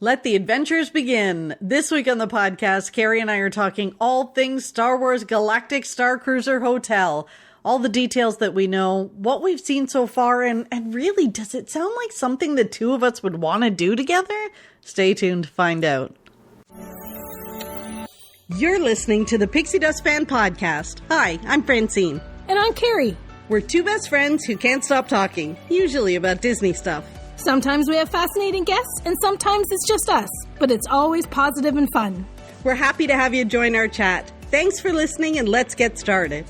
Let the adventures begin. This week on the podcast, Carrie and I are talking all things Star Wars Galactic Starcruiser Hotel. All the details that we know, what we've seen so far, and really, does it sound like something the two of us would want to do together? Stay tuned to find out. You're listening to the Pixie Dust Fan Podcast. Hi, I'm Francine. And I'm Carrie. We're two best friends who can't stop talking, usually about Disney stuff. Sometimes we have fascinating guests, and sometimes it's just us. But it's always positive and fun. We're happy to have you join our chat. Thanks for listening, and let's get started.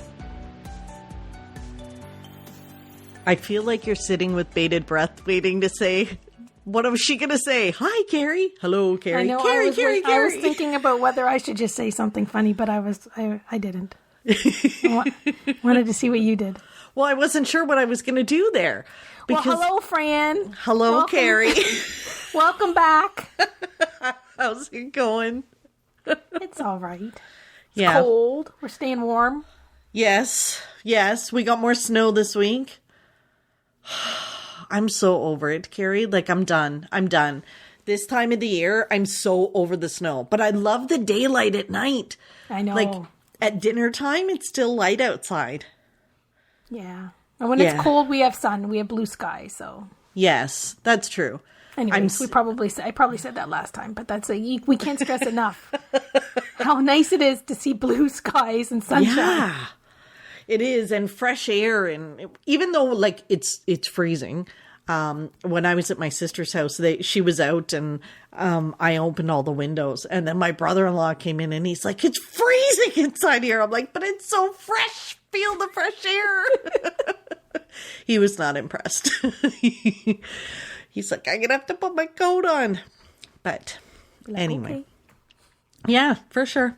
I feel like you're sitting with bated breath, waiting to say, what was she going to say? Hi, Carrie. Hello, Carrie. I know, Carrie. I was thinking about whether I should just say something funny, but I didn't. I wanted to see what you did. Well, I wasn't sure what I was going to do there. Well, hello, Fran. Hello, welcome. Carrie. Welcome back. How's it going? It's all right. It's cold. We're staying warm. Yes. We got more snow this week. I'm so over it, Carrie. Like, I'm done. This time of the year, I'm so over the snow. But I love the daylight at night. I know. Like, at dinner time, it's still light outside. Yeah. And when it's cold, we have sun. We have blue sky, so. Yes, that's true. Anyways, I probably said that last time, but that's we can't stress enough how nice it is to see blue skies and sunshine. Yeah, it is, and fresh air, and even though like it's freezing. When I was at my sister's house, she was out, and I opened all the windows, and then my brother-in-law came in, and he's like, "It's freezing inside here." I'm like, "But it's so fresh. Feel the fresh air." He was not impressed. He's like, "I'm gonna have to put my coat on." But anyway, okay. Yeah, for sure.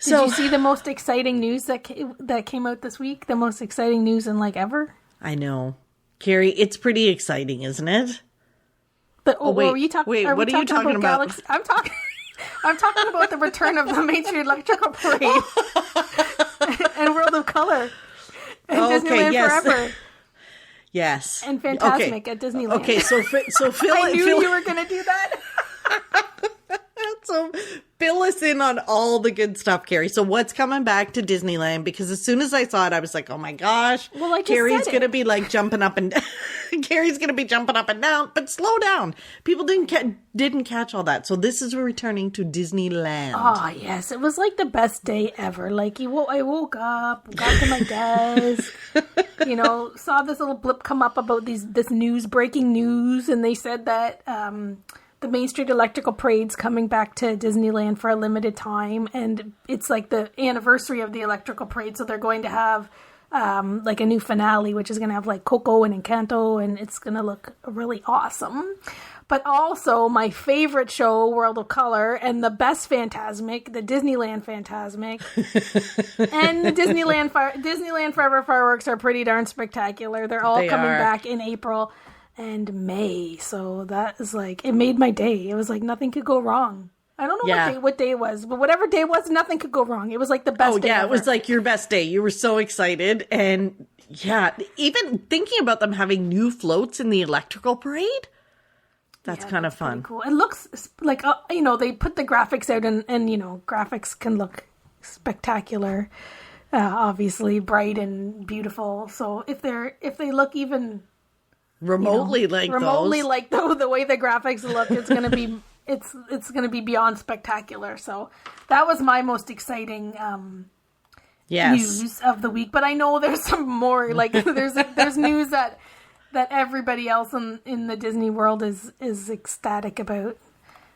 Did you see the most exciting news that came out this week? The most exciting news in like ever? I know. Carrie, it's pretty exciting, isn't it? But wait, what are you talking about? Galaxy? I'm talking about the return of the Main Street Electrical Parade and World of Color and Disneyland Forever. Yes. And Fantasmic at Disneyland. Okay, so Phil, I knew you were going to do that. So fill us in on all the good stuff, Carrie. So what's coming back to Disneyland? Because as soon as I saw it, I was like, oh my gosh. Well, I just Carrie's going to be like jumping up and Carrie's going to be jumping up and down. But slow down. People didn't catch all that. So this is returning to Disneyland. Oh, yes. It was like the best day ever. Like I woke up, got to my desk, saw this little blip come up about this news, breaking news. And they said that the Main Street Electrical Parade's coming back to Disneyland for a limited time, and it's like the anniversary of the Electrical Parade, so they're going to have like a new finale, which is going to have like Coco and Encanto, and it's going to look really awesome. But also my favorite show, World of Color, and the best Fantasmic, the Disneyland Fantasmic, and the Disneyland Forever fireworks are pretty darn spectacular. They're all coming back in April and May, so that is like, it made my day. It was like nothing could go wrong. I don't know what day it was, but whatever day it was, nothing could go wrong. It was like the best day ever. It was like your best day. You were so excited, and even thinking about them having new floats in the electrical parade, that's kind of fun. Cool. It looks like they put the graphics out, and graphics can look spectacular, obviously bright and beautiful. So if they look even remotely like the way the graphics look, it's gonna be it's gonna be beyond spectacular. So that was my most exciting news of the week. But I know there's some more. Like there's news that everybody else in the Disney world is ecstatic about,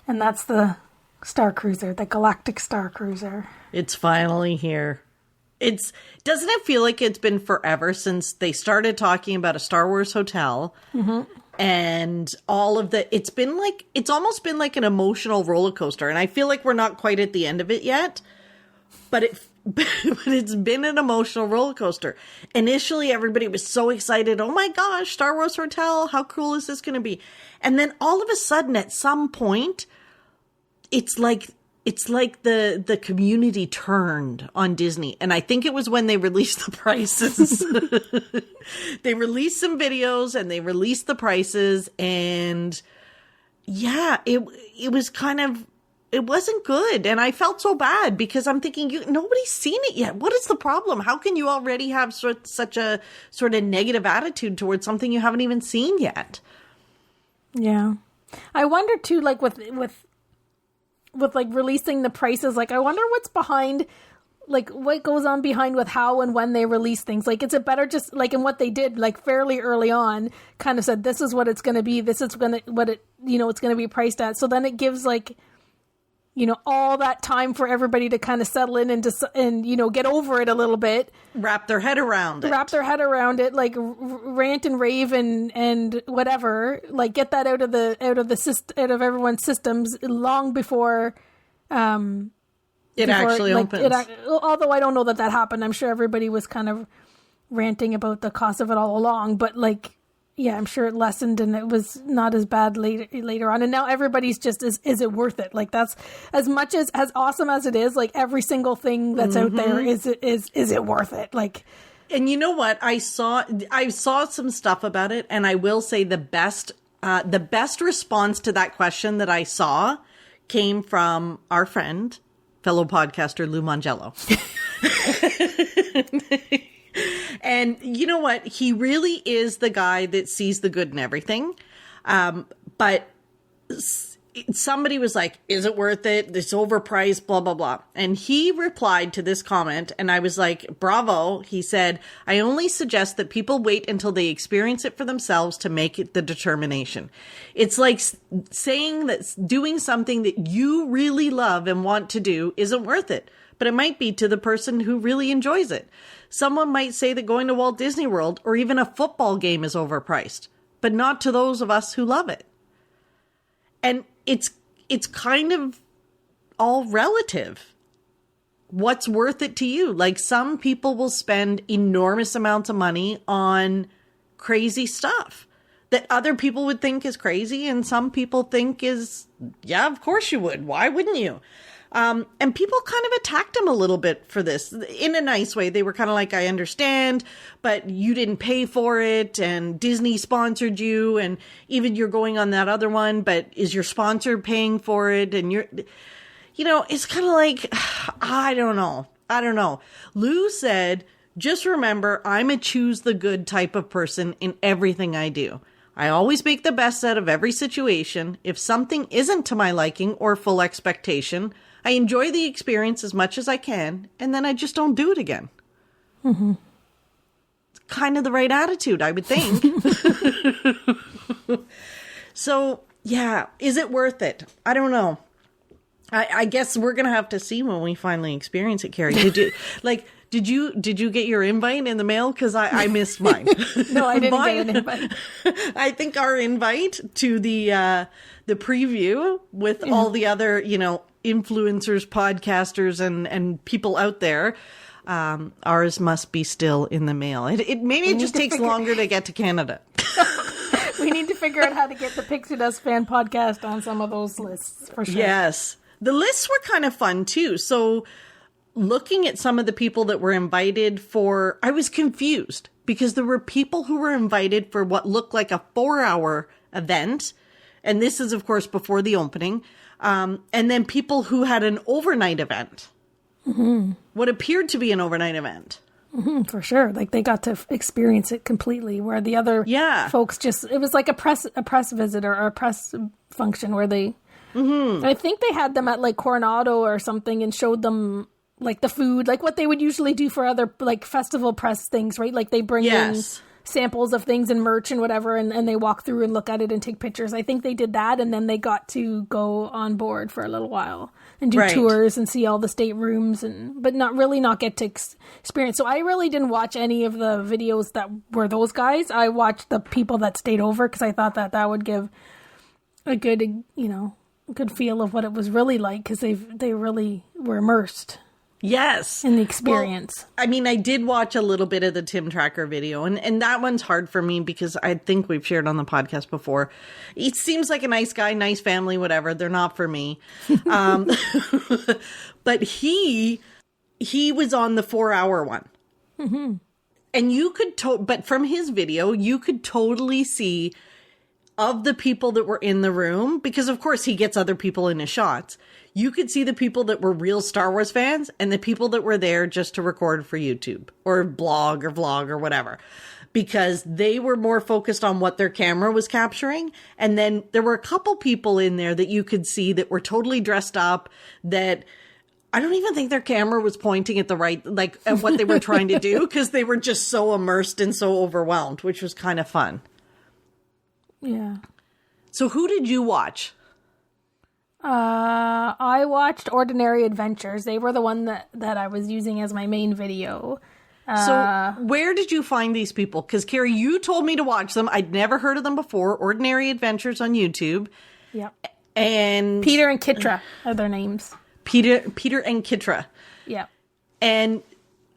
and that's the Starcruiser, the Galactic Starcruiser. It's finally here. Doesn't it feel like it's been forever since they started talking about a Star Wars hotel? Mm-hmm. And all of it's almost been like an emotional roller coaster. And I feel like we're not quite at the end of it yet, but it's been an emotional roller coaster. Initially, everybody was so excited. Oh my gosh, Star Wars hotel. How cool is this going to be? And then all of a sudden, at some point, it's like the community turned on Disney. And I think it was when they released the prices. They released some videos and they released the prices, and yeah, it was kind of, it wasn't good. And I felt so bad because I'm thinking, nobody's seen it yet. What is the problem? How can you already have such a sort of negative attitude towards something you haven't even seen yet? Yeah. I wonder too, like with like releasing the prices, like I wonder what's behind, like what goes on behind with how and when they release things. Like, is it better just like in what they did, like fairly early on, kind of said, this is what it's going to be. This is what it, it's going to be priced at. So then it gives like, all that time for everybody to kind of settle in and get over it a little bit. Wrap their head around it. Like rant and rave and whatever. Like get that out of everyone's systems long before it actually opens. Although I don't know that happened. I'm sure everybody was kind of ranting about the cost of it all along. But like, yeah, I'm sure it lessened and it was not as bad later on. And now everybody's just, is it worth it? Like that's as much as awesome as it is, like every single thing that's out there, is it worth it? Like, and you know what? I saw some stuff about it, and I will say the best response to that question that I saw came from our friend, fellow podcaster Lou Mangello. And you know what? He really is the guy that sees the good in everything. But somebody was like, is it worth it? It's overpriced, blah, blah, blah. And he replied to this comment, and I was like, bravo. He said, I only suggest that people wait until they experience it for themselves to make it the determination. It's like saying that doing something that you really love and want to do isn't worth it. But it might be to the person who really enjoys it. Someone might say that going to Walt Disney World or even a football game is overpriced, but not to those of us who love it. And it's kind of all relative. What's worth it to you? Like some people will spend enormous amounts of money on crazy stuff that other people would think is crazy. And some people think is, yeah, of course you would. Why wouldn't you? And people kind of attacked him a little bit for this in a nice way. They were kind of like, I understand, but you didn't pay for it and Disney sponsored you. And even you're going on that other one, but is your sponsor paying for it? And it's kind of like, I don't know. Lou said, just remember, I'm a choose the good type of person in everything I do. I always make the best out of every situation. If something isn't to my liking or full expectation, I enjoy the experience as much as I can, and then I just don't do it again. Mm-hmm. It's kind of the right attitude, I would think. So, yeah, is it worth it? I don't know. I guess we're going to have to see when we finally experience it, Carrie. Did you get your invite in the mail? Because I missed mine. No, I didn't get an invite. I think our invite to the preview with all the other, influencers, podcasters, and people out there, ours must be still in the mail. It just takes longer to get to Canada. We need to figure out how to get the Pixie Dust Fan podcast on some of those lists for sure. Yes. The lists were kind of fun too. So looking at some of the people that were invited for, I was confused because there were people who were invited for what looked like a 4-hour event. And this is, of course, before the opening. And then people who had an overnight event. Mm-hmm. What appeared to be an overnight event. Mm-hmm, for sure. Like they got to experience it completely, where the other folks it was like a press visit or a press function where they, I think they had them at like Coronado or something and showed them like the food, like what they would usually do for other like festival press things, right? Like they bring in samples of things and merch and whatever, and they walk through and look at it and take pictures. I think they did that, and then they got to go on board for a little while and do tours and see all the staterooms, but not get to experience. So I really didn't watch any of the videos that were those guys. I watched the people that stayed over because I thought that would give a good, good feel of what it was really like, because they really were immersed. Yes. In the experience. Well, I mean, I did watch a little bit of the Tim Tracker video, and that one's hard for me because I think we've shared on the podcast before. He seems like a nice guy, nice family, whatever. They're not for me. But he was on the 4-hour one. Mm-hmm. And you could, but from his video, you could totally see of the people that were in the room, because of course he gets other people in his shots, you could see the people that were real Star Wars fans and the people that were there just to record for YouTube or blog or vlog or whatever, because they were more focused on what their camera was capturing. And then there were a couple people in there that you could see that were totally dressed up, that I don't even think their camera was pointing at the right, like at what they were trying to do, because they were just so immersed and so overwhelmed, which was kind of fun. Yeah. So who did you watch? I watched Ordinary Adventures. They were the one that I was using as my main video. So where did you find these people? Because Carrie, you told me to watch them. I'd never heard of them before. Ordinary Adventures on YouTube. Yep. And Peter and Kitra are their names. Peter and Kitra. Yep. And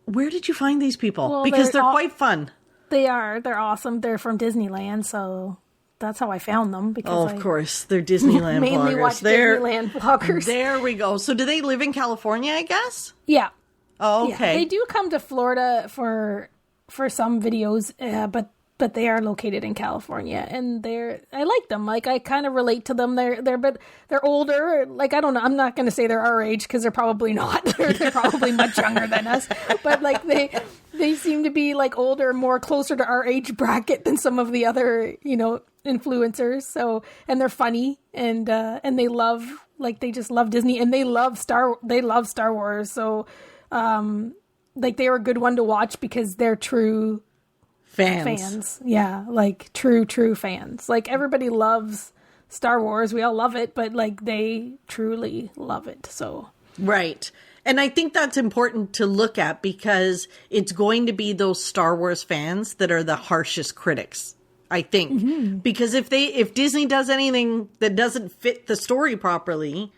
where did you find these people? Well, because they're quite fun. They are. They're awesome. They're from Disneyland, so that's how I found them. Because of course. They're Disneyland mainly vloggers. Watch Disneyland vloggers. There we go. So do they live in California, I guess? Yeah. Oh, okay. Yeah. They do come to Florida for some videos, but they are located in California, and I like them. Like, I kind of relate to them. They're older. Like, I don't know. I'm not going to say they're our age, because they're probably not. They're probably much younger than us. But like they seem to be like older, more closer to our age bracket than some of the other, influencers. So, and they're funny, and they just love Disney, and they love Star Wars. So, like, they were a good one to watch because they're true fans. Yeah, like true fans. Like, everybody loves Star Wars. We all love it, but like, they truly love it. So right. And I think that's important to look at, because it's going to be those Star Wars fans that are the harshest critics, I think. Mm-hmm. Because if Disney does anything that doesn't fit the story properly,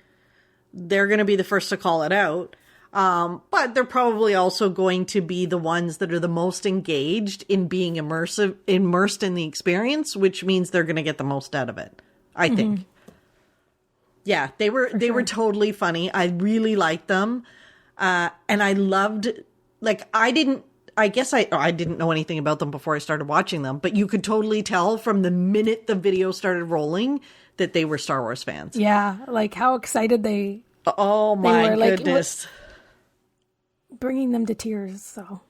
they're going to be the first to call it out. But they're probably also going to be the ones that are the most engaged in being immersed in the experience, which means they're going to get the most out of it, I think. Yeah, they were totally funny. I really liked them. And I loved, like, I didn't know anything about them before I started watching them, but you could totally tell from the minute the video started rolling that they were Star Wars fans. Yeah, like how excited they my goodness. Bringing them to tears, so.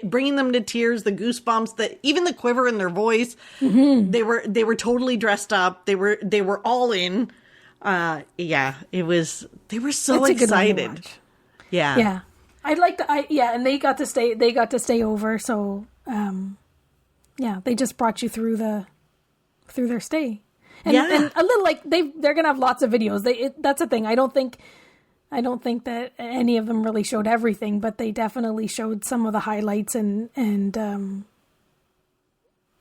Bringing them to tears, the goosebumps, even the quiver in their voice. Mm-hmm. They were totally dressed up. They were all in. They were so excited. Yeah. Yeah. And they got to stay over. So, they just brought you through their stay. And a little, like, they're going to have lots of videos. That's the thing. I don't think that any of them really showed everything, but they definitely showed some of the highlights, and then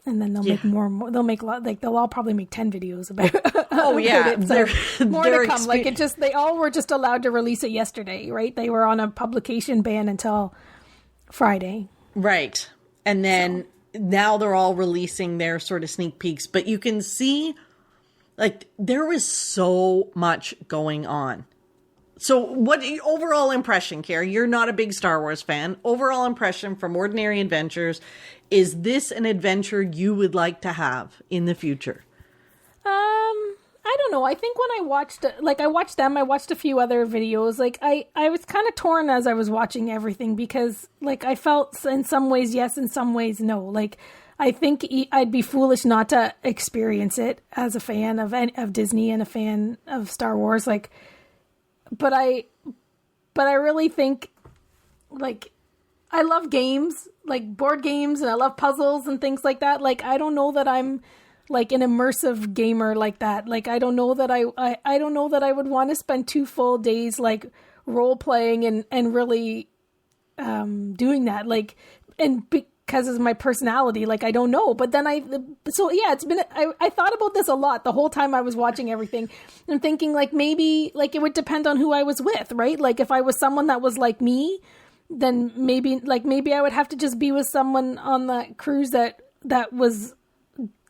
they'll make more. They'll make a lot. Like, they'll all probably make 10 videos about. Oh yeah, it. So more to come. Like, they all were just allowed to release it yesterday, right? They were on a publication ban until Friday, right? And then now they're all releasing their sort of sneak peeks, but you can see, like, there was so much going on. So what overall impression, Carrie? You're not a big Star Wars fan. Overall impression from Ordinary Adventures, is this an adventure you would like to have in the future? I don't know. I think when I watched them, I watched a few other videos. Like, I was kind of torn as I was watching everything, because, like, I felt in some ways yes, in some ways no. Like, I think I'd be foolish not to experience it as a fan of Disney and a fan of Star Wars. Like, but I really think, like, I love games, like board games, and I love puzzles and things like that. Like, I don't know that I'm like an immersive gamer like that. Like, I don't know that I don't know that I would want to spend 2 full days like role playing and really doing that. Like, and because of my personality, like, I don't know. But then I thought about this a lot the whole time I was watching everything, and thinking, like, maybe, like, it would depend on who I was with, right? Like, if I was someone that was like me, then maybe I would have to just be with someone on the cruise that was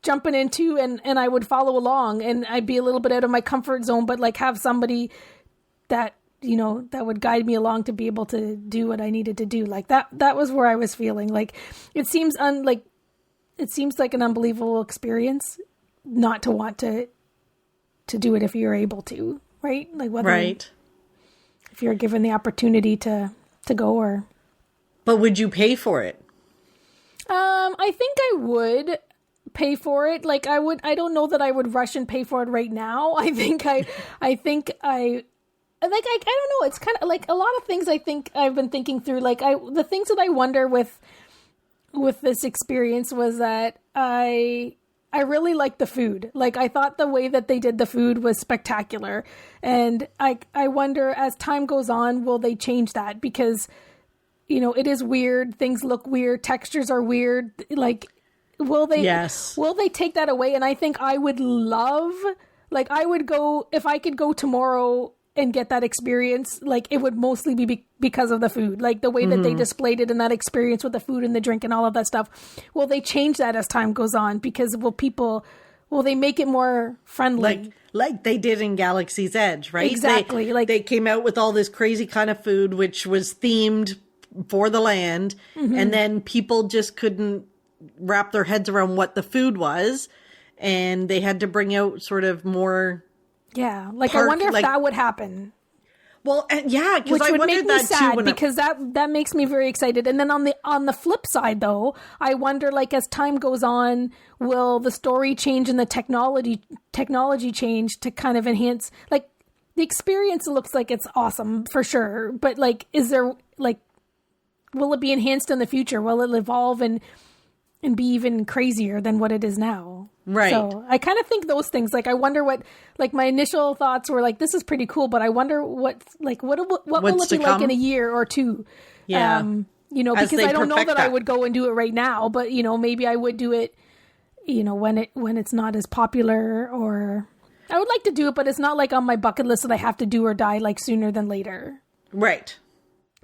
jumping into, and I would follow along, and I'd be a little bit out of my comfort zone, but like have somebody that, that would guide me along to be able to do what I needed to do. Like, that was where I was feeling. Like, it seems like an unbelievable experience not to want to do it if you're able to, right? Like whether if you're given the opportunity to go or. But would you pay for it? I think I would pay for it. Like I don't know that I would rush and pay for it right now. I don't know. It's kind of like a lot of things I think I've been thinking through. Like the things that I wonder with this experience was that I really liked the food. Like I thought the way that they did the food was spectacular. And I wonder as time goes on, will they change that? Because, you know, it is weird. Things look weird. Textures are weird. Like, will they take that away? And I think I would love, like I would go, if I could go tomorrow and get that experience, like it would mostly be because of the food, like the way that they displayed it in that experience with the food and the drink and all of that stuff. Will they change that as time goes on? Because will they make it more friendly? Like they did in Galaxy's Edge, right? Exactly. They came out with all this crazy kind of food, which was themed for the land. And then people just couldn't wrap their heads around what the food was. And they had to bring out sort of more... Yeah, like I wonder if that would happen. Well, yeah, because I wondered make me that sad too. Because that makes me very excited. And then on the flip side, though, I wonder, like as time goes on, will the story change and the technology change to kind of enhance? Like the experience looks like it's awesome for sure, but like, is there like, will it be enhanced in the future? Will it evolve and be even crazier than what it is now? Right. So I kind of think those things, like I wonder what, like my initial thoughts were like, this is pretty cool, but I wonder what will it be like in a year or two? Yeah. You know, because I don't know that I would go and do it right now, but you know, maybe I would do it, you know, when it's not as popular, or I would like to do it, but it's not like on my bucket list that I have to do or die like sooner than later. Right.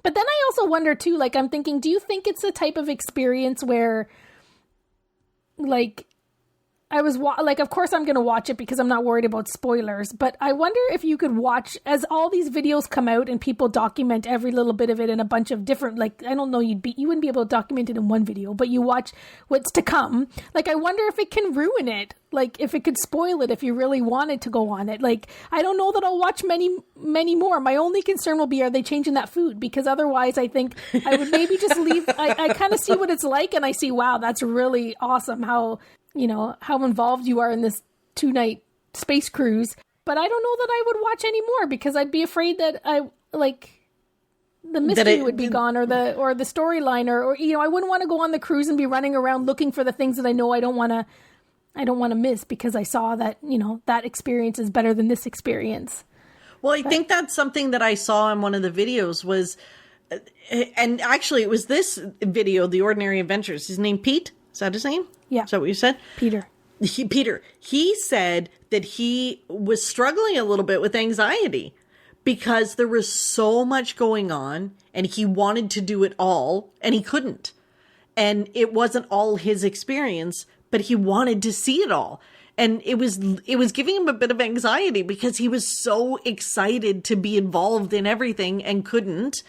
But then I also wonder too, like I'm thinking, do you think it's a type of experience where like I was like, of course I'm going to watch it because I'm not worried about spoilers, but I wonder if you could watch as all these videos come out and people document every little bit of it in a bunch of different, like, I don't know, you wouldn't be able to document it in one video, but you watch what's to come. Like, I wonder if it can ruin it. Like, if it could spoil it, if you really wanted to go on it. Like, I don't know that I'll watch many, many more. My only concern will be, are they changing that food? Because otherwise I think I would maybe just leave. I kind of see what it's like and I see, wow, that's really awesome how, you know, how involved you are in this 2-night space cruise. But I don't know that I would watch any more because I'd be afraid that the mystery would be gone, or the storyline, or you know, I wouldn't want to go on the cruise and be running around looking for the things that I know I don't want to miss because I saw that, you know, that experience is better than this experience. Well, I think that's something that I saw in one of the videos was, and actually it was this video, The Ordinary Adventures. His name Pete? Is that his name? Yeah. Is that what you said? Peter. He said that he was struggling a little bit with anxiety because there was so much going on and he wanted to do it all and he couldn't. And it wasn't all his experience, but he wanted to see it all. And it was giving him a bit of anxiety because he was so excited to be involved in everything and couldn't.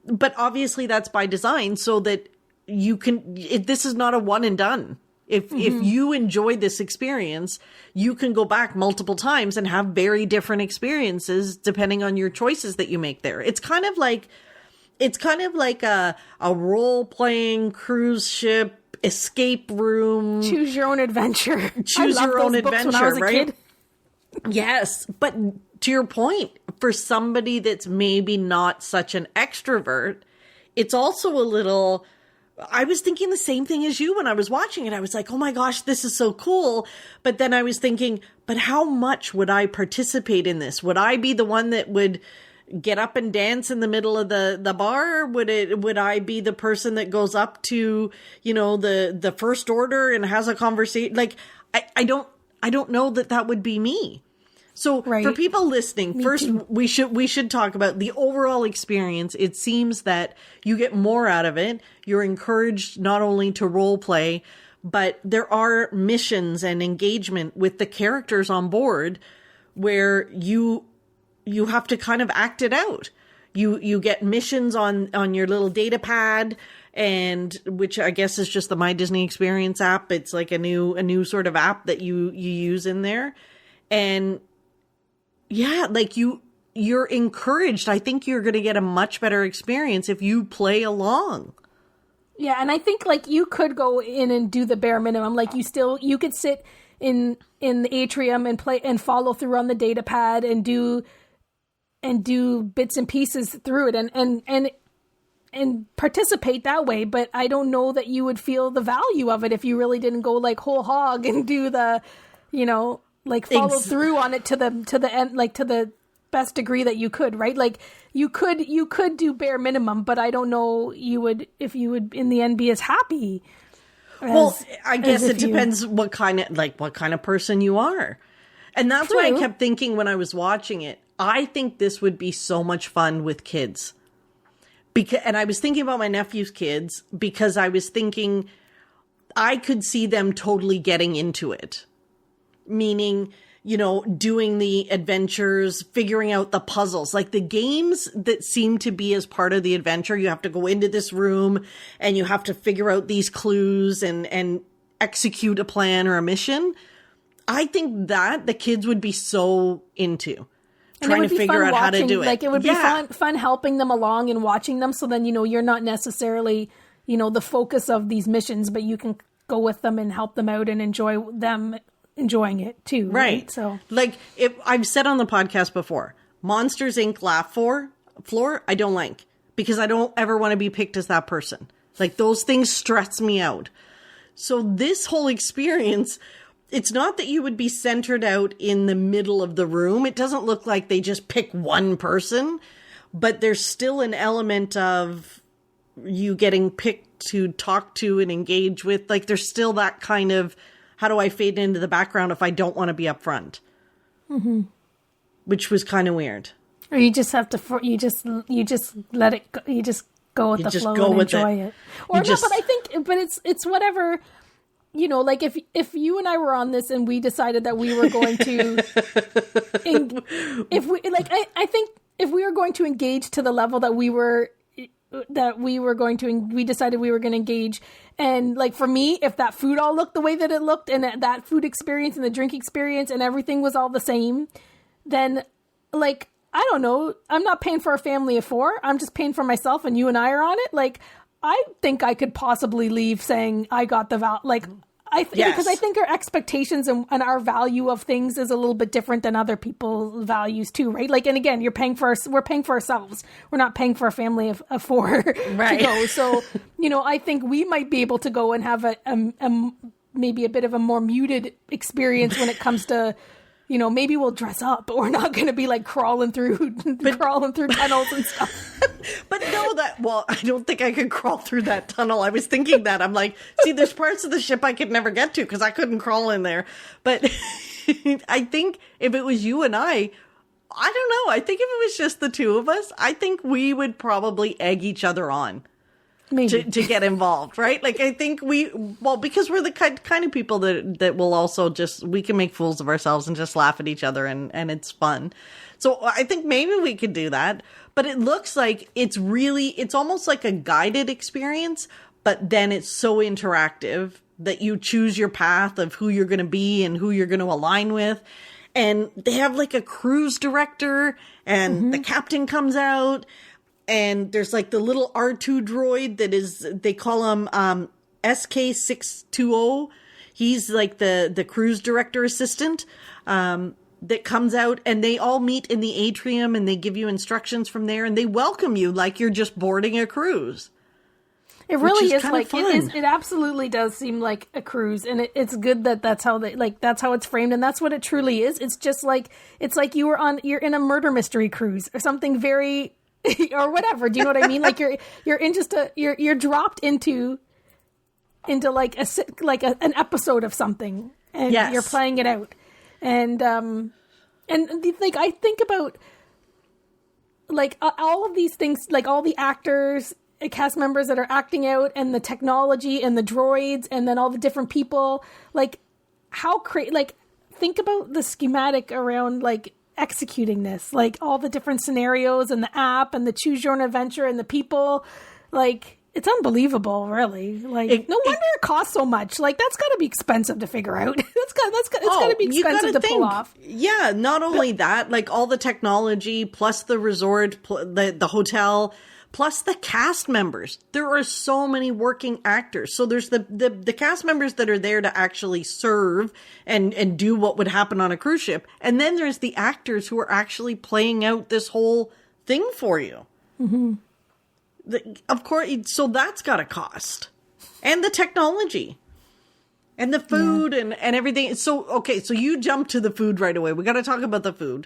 But obviously that's by design so that you can, this is not a one and done. If you enjoy this experience, you can go back multiple times and have very different experiences depending on your choices that you make there. It's kind of like a role-playing cruise ship escape room. Choose your own adventure. Choose your own adventure, when I was a right? kid. Yes, but to your point, for somebody that's maybe not such an extrovert, it's also a little... I was thinking the same thing as you when I was watching it. I was like, oh my gosh, this is so cool. But then I was thinking, but how much would I participate in this? Would I be the one that would get up and dance in the middle of the bar? Would I be the person that goes up to, you know, the First Order and has a conversation? Like, I don't know that would be me. So for people listening, first we should talk about the overall experience. It seems that you get more out of it. You're encouraged not only to role play, but there are missions and engagement with the characters on board where you have to kind of act it out. You get missions on your little data pad and which I guess is just the My Disney Experience app. It's like a new sort of app that you use in there. And yeah, like you're encouraged. I think you're going to get a much better experience if you play along. Yeah, and I think like you could go in and do the bare minimum. Like you could sit in the atrium and play and follow through on the data pad and do bits and pieces through it and participate that way. But I don't know that you would feel the value of it if you really didn't go like whole hog and do the, like follow through on it to the end, like to the best degree that you could, right? Like you could do bare minimum, but I don't know if you would in the end be as happy. Well, I guess it depends what kind of person you are. And that's why I kept thinking when I was watching it, I think this would be so much fun with kids. And I was thinking about my nephew's kids because I was thinking I could see them totally getting into it. Meaning, doing the adventures, figuring out the puzzles, like the games that seem to be as part of the adventure. You have to go into this room and you have to figure out these clues and execute a plan or a mission. I think that the kids would be so into trying to figure out how to do it. Like it would be fun helping them along and watching them. So then, you're not necessarily, the focus of these missions, but you can go with them and help them out and enjoy them enjoying it too. Right. So like if I've said on the podcast before, Monsters Inc. laugh floor, I don't like because I don't ever want to be picked as that person. Like those things stress me out. So this whole experience, it's not that you would be centered out in the middle of the room. It doesn't look like they just pick one person, but there's still an element of you getting picked to talk to and engage with. Like there's still that kind of, how do I fade into the background if I don't want to be up front? Mm-hmm. Which was kind of weird. Or you just have to, you just let it go. You just go with the flow and enjoy it. Or no, but I think, but it's whatever. Like if you and I were on this and we decided that we were going to, I think if we were going to engage to the level that we decided we were going to engage. And like for me, if that food all looked the way that it looked and that food experience and the drink experience and everything was all the same, then like, I don't know, I'm not paying for a family of 4. I'm just paying for myself and you and I are on it. Like, I think I could possibly leave saying I got the because I think our expectations and our value of things is a little bit different than other people's values too, right? Like, and again, we're paying for ourselves. We're not paying for a family of 4 to go. So, I think we might be able to go and have a maybe a bit of a more muted experience when it comes to, maybe we'll dress up, but we're not going to be like crawling through tunnels and stuff. But I don't think I could crawl through that tunnel. I was thinking that. I'm like, see, there's parts of the ship I could never get to because I couldn't crawl in there. But I think if it was you and I don't know. I think if it was just the two of us, I think we would probably egg each other on. To get involved, right? Like, I think because we're the kind of people that will also we can make fools of ourselves and just laugh at each other and it's fun. So I think maybe we could do that. But it looks like it's almost like a guided experience, but then it's so interactive that you choose your path of who you're going to be and who you're going to align with. And they have like a cruise director and the captain comes out. And there's like the little R2 droid they call him SK620. He's like the cruise director assistant that comes out, and they all meet in the atrium and they give you instructions from there and they welcome you like you're just boarding a cruise. It really is like it absolutely does seem like a cruise, and it's good that that's how it's framed, and that's what it truly is. It's just like you're in a murder mystery cruise or something very or whatever. Do you know what I mean? Like you're in just you're dropped into like an episode of something, and you're playing it out, and like I think about like all of these things, like all the actors, cast members that are acting out, and the technology and the droids, and then all the different people, like how think about the schematic around like executing this, like all the different scenarios and the app and the choose your own adventure and the people, like it's unbelievable, really. Like, no wonder it costs so much. Like, that's got to be expensive to figure out. It's got to be expensive to pull off. Yeah, not only that, like all the technology, plus the resort, the hotel, plus the cast members. There are so many working actors. So there's the cast members that are there to actually serve and do what would happen on a cruise ship. And then there's the actors who are actually playing out this whole thing for you. Mm-hmm. Of course, so that's got to cost. And the technology. And the food and everything. So, okay, so you jump to the food right away. We got to talk about the food.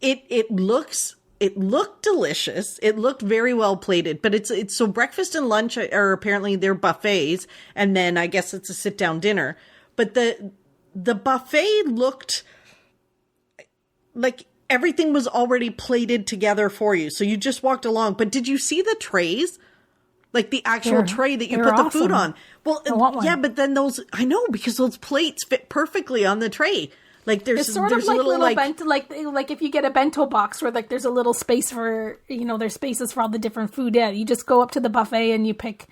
It looked delicious. It looked very well plated, but it's so breakfast and lunch are apparently they're buffets, and then I guess it's a sit down dinner. But the buffet looked like everything was already plated together for you. So you just walked along. But did you see the trays? Like the actual tray that you put the food on. Well, yeah, but then I know, because those plates fit perfectly on the tray. Like there's sort of like little bento, like if you get a bento box where like there's a little space for, there's spaces for all the different food. Yeah, you just go up to the buffet and you pick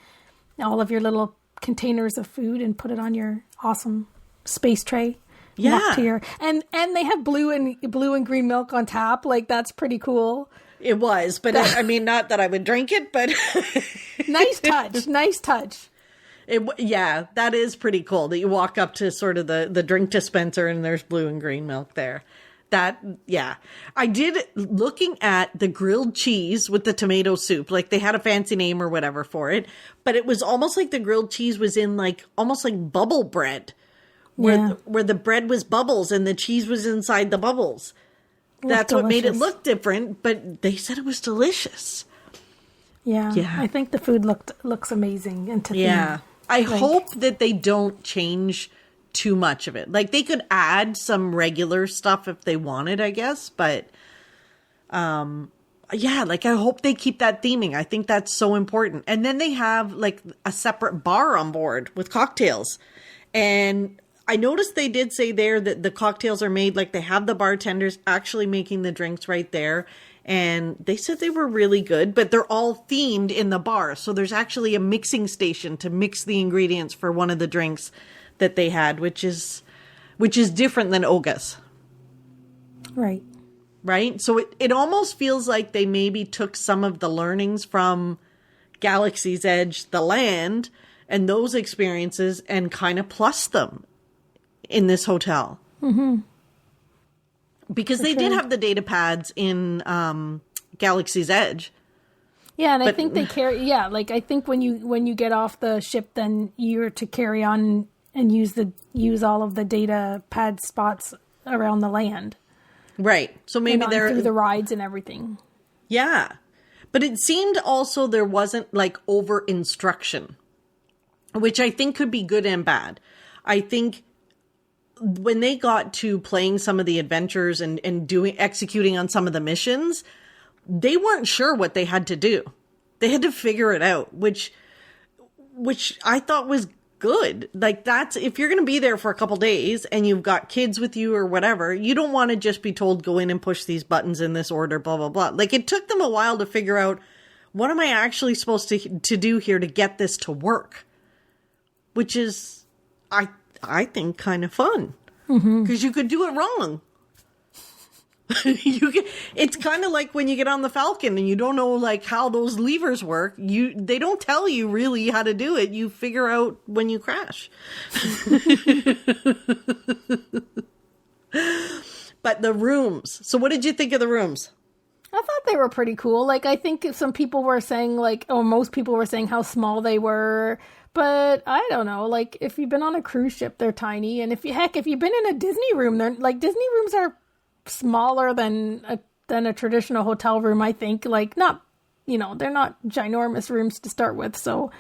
all of your little containers of food and put it on your awesome space tray. Yeah. And they have blue and green milk on tap. Like, that's pretty cool. It was, but I mean, not that I would drink it, but nice touch. Yeah, that is pretty cool that you walk up to sort of the drink dispenser and there's blue and green milk there. I did, looking at the grilled cheese with the tomato soup, like they had a fancy name or whatever for it, but it was almost like the grilled cheese was in almost like bubble bread. Where the bread was bubbles and the cheese was inside the bubbles. That's what made it look different, but they said it was delicious. Yeah. I think the food looks amazing and to theme. I hope that they don't change too much of it. Like, they could add some regular stuff if they wanted, I guess, but I hope they keep that theming. I think that's so important. And then they have like a separate bar on board with cocktails. And I noticed they did say there that the cocktails are made, like they have the bartenders actually making the drinks right there. And they said they were really good, but they're all themed in the bar. So there's actually a mixing station to mix the ingredients for one of the drinks that they had, which is different than Oga's. Right. Right? So it almost feels like they maybe took some of the learnings from Galaxy's Edge, the land, and those experiences and kind of plus them in this hotel. Mm-hmm. Because they did have the data pads in Galaxy's Edge. Yeah, and I think they carry. Yeah, like I think when you get off the ship, then you're to carry on and use all of the data pad spots around the land. Right. So maybe they're through the rides and everything. Yeah, but it seemed also there wasn't like over instruction, which I think could be good and bad. I think when they got to playing some of the adventures and executing on some of the missions, they weren't sure what they had to do. They had to figure it out, which I thought was good. Like, that's, if you're going to be there for a couple days and you've got kids with you or whatever, you don't want to just be told, go in and push these buttons in this order, blah, blah, blah. Like, it took them a while to figure out, what am I actually supposed to do here to get this to work? Which is, I think, kind of fun. Because you could do it wrong. It's kind of like when you get on the Falcon and you don't know like how those levers work. They don't tell you really how to do it. You figure out when you crash. But the rooms. So what did you think of the rooms? I thought they were pretty cool. Like, I think some people were saying most people were saying how small they were. But I don't know, like, if you've been on a cruise ship, they're tiny. And if you've been in a Disney room, Disney rooms are smaller than a traditional hotel room, I think. Like, not, they're not ginormous rooms to start with. So,